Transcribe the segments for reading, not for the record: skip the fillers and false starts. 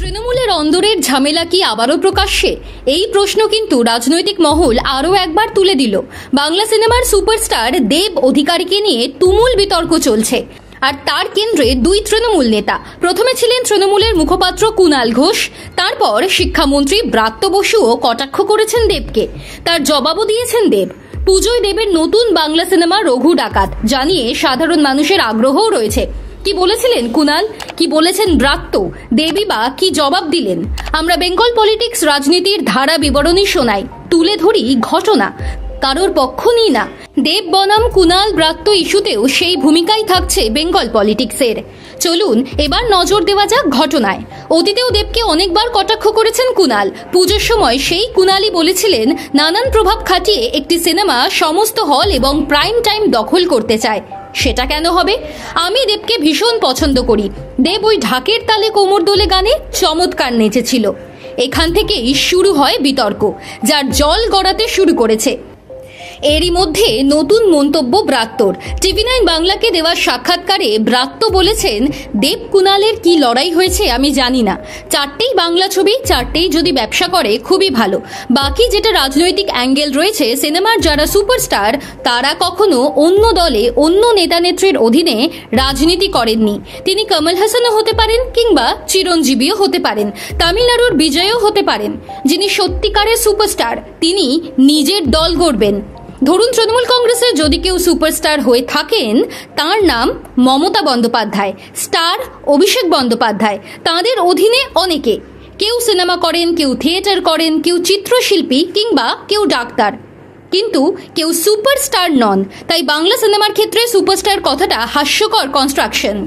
তৃণমূলের অন্দরের ঝামেলা কি আবারও প্রকাশ্যে? এই প্রশ্ন কিন্তু রাজনৈতিক মহল আরও একবার তুলে দিল। বাংলা সিনেমার সুপারস্টার দেব অধিকারীকে নিয়ে তুমুল বিতর্ক চলছে, আর তার কেন্দ্রে দুই তৃণমূল নেতা। প্রথমে ছিলেন তৃণমূলের মুখপাত্র কুণাল ঘোষ, তারপর শিক্ষামন্ত্রী ব্রাত্য বসুও কটাক্ষ করেছেন দেবকে। তার জবাবও দিয়েছেন দেব। পুজোয় দেবের নতুন বাংলা সিনেমা রঘু ডাকাত জানিয়ে সাধারণ মানুষের আগ্রহও রয়েছে। কি বলেছিলেন কুণাল, কি বলেছেন ব্রাত্য, দেবী বা কি জবাব দিলেন? আমরা বেঙ্গল পলিটিক্স রাজনীতির ধারা বিবরণী শোনাই, তুলে ধরি ঘটনা, কারোর পক্ষ নিই না। দেব বনাম কুণাল ব্রাত্য ইস্যুতেও সেই ভূমিকাই থাকছে বেঙ্গল পলিটিক্সের। চলুন এবার নজর দেওয়া যাক ঘটনায়। অতীতেও দেবকে অনেকবার কটাক্ষ করেছেন কুণাল। পুজোর সময় সেই কুণালই বলেছিলেন নানান প্রভাব খাটিয়ে একটি সিনেমা সমস্ত হল এবং প্রাইম টাইম দখল করতে চায়। সেটা কেন হবে? আমি দেবকে ভীষণ পছন্দ করি। দেব ওই ঢাকের তালে কোমর দোলে গানে চমৎকার নেচেছিল। এখান থেকেই শুরু হয় বিতর্ক, যার জল গড়াতে শুরু করেছে। এরই মধ্যে নতুন মন্তব্য ব্রাত্যর। TV9 বাংলাকে দেওয়া সাক্ষাৎকারে ব্রাত্য বলেছেন, দেব কুণালের কি লড়াই হয়েছে আমি জানি না, চারটেই বাংলা ছবি, চারটেই যদি ব্যবসা করে খুবই ভালো। বাকি যেটা রাজনৈতিক অ্যাঙ্গেল রয়েছে, সিনেমার যারা সুপারস্টার তারা কখনো অন্য দলে অন্য নেতা নেত্রীর অধীনে রাজনীতি করেননি। তিনি কমল হাসানও হতে পারেন কিংবা চিরঞ্জীবীও হতে পারেন, তামিলনাড়ুর বিজয়ও হতে পারেন। যিনি সত্যিকারের সুপারস্টার তিনি নিজের দল গড়বেন। ধরুন তৃণমূল কংগ্রেসের যদি কেউ সুপারস্টার হয়ে থাকেন, তার নাম মমতা বন্দ্যোপাধ্যায়, স্টার অভিষেক বন্দ্যোপাধ্যায়, তাঁদের অধীনে অনেকে। কেউ সিনেমা করেন, কেউ থিয়েটার করেন, কেউ চিত্রশিল্পী কিংবা কেউ ডাক্তার, কিন্তু কেউ সুপারস্টার নন। তাই বাংলা সিনেমার ক্ষেত্রে সুপারস্টার কথাটা হাস্যকর কনস্ট্রাকশন।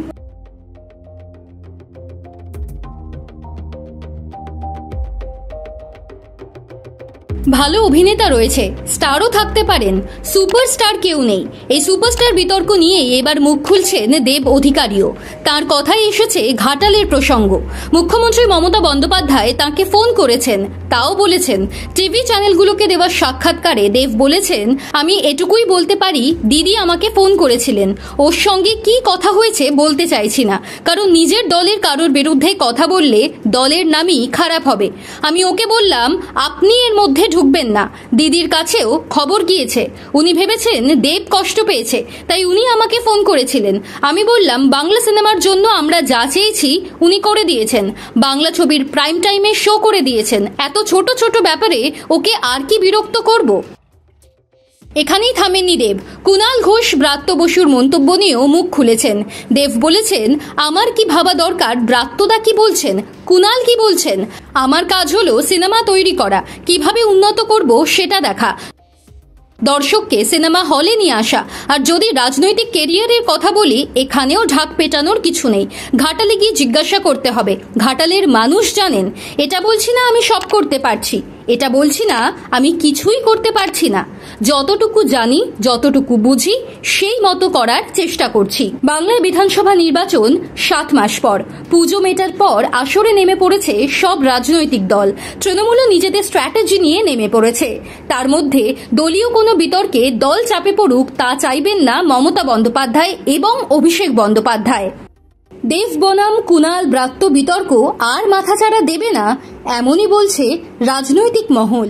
ভালো অভিনেতা রয়েছে, স্টারও থাকতে পারেন, সুপারস্টার কেউ নেই। এই সুপারস্টার বিতর্ক নিয়েই এবার মুখ খুলছেন দেব অধিকারীও। তার কথাই এসেছে ঘাটালের প্রসঙ্গ। মুখ্যমন্ত্রী মমতা বন্দ্যোপাধ্যায় তাকে ফোন করেছেন, তাও বলেছেন। টিভি চ্যানেলগুলোকে দেওয়া সাক্ষাৎকারে দেব বলেছেন, আমি এটুকুই বলতে পারি দিদি আমাকে ফোন করেছিলেন, ওর সঙ্গে কি কথা হয়েছে বলতে চাইছি না, কারণ নিজের দলের কারোর বিরুদ্ধে কথা বললে দলের নামই খারাপ হবে। আমি ওকে বললাম আপনি এর মধ্যে ঢুকবেন না। দিদির কাছেও খবর গিয়েছে, উনি ভেবেছেন দেব কষ্ট পেয়েছে, তাই উনি আমাকে ফোন করেছিলেন। আমি বললাম বাংলা সিনেমার জন্য আমরা যা চেয়েছি উনি করে দিয়েছেন, বাংলা ছবির প্রাইম টাইমে শো করে দিয়েছেন। এত ছোট ছোট ব্যাপারে ওকে আর কি বিরক্ত করব? এখানেই থামেননি দেব। কুণাল ঘোষ ব্রাত্য বসুর মন্তব্য নিয়েও মুখ খুলেছেন। দেব বলেছেন, আমার কি ভাবা দরকার ব্রাত্যদা কি বলছেন, কুণাল কি বলছেন? আমার কাজ হলো সিনেমা তৈরি করা, কিভাবে উন্নত করব সেটা দেখা, দর্শককে সিনেমা হলে নিয়ে আসা। আর যদি রাজনৈতিক কেরিয়ারের কথা বলি, এখানেও ঢাক পেটানোর কিছু নেই। ঘাটালে গিয়ে জিজ্ঞাসা করতে হবে, ঘাটালের মানুষ জানেন। এটা বলছি না আমি সব করতে পারছি, এটা বলছি না আমি কিছুই করতে পারছি না। যতটুকু জানি, যতটুকু বুঝি, সেই মতো করার চেষ্টা করছি। বাংলায় বিধানসভা নির্বাচন 7 মাস পর, পুজো মেটার পর আসরে নেমে পড়েছে সব রাজনৈতিক দল। তৃণমূলও নিজেদের স্ট্র্যাটেজি নিয়ে নেমে পড়েছে। তার মধ্যে দলীয় কোনো বিতর্কে দল চাপে পড়ুক তা চাইবেন না মমতা বন্দ্যোপাধ্যায় এবং অভিষেক বন্দ্যোপাধ্যায়। দেব বনাম কুণাল ব্রাত্য বিতর্ক আর মাথাচাড়া দেবে না, এমনই বলছে রাজনৈতিক মহল।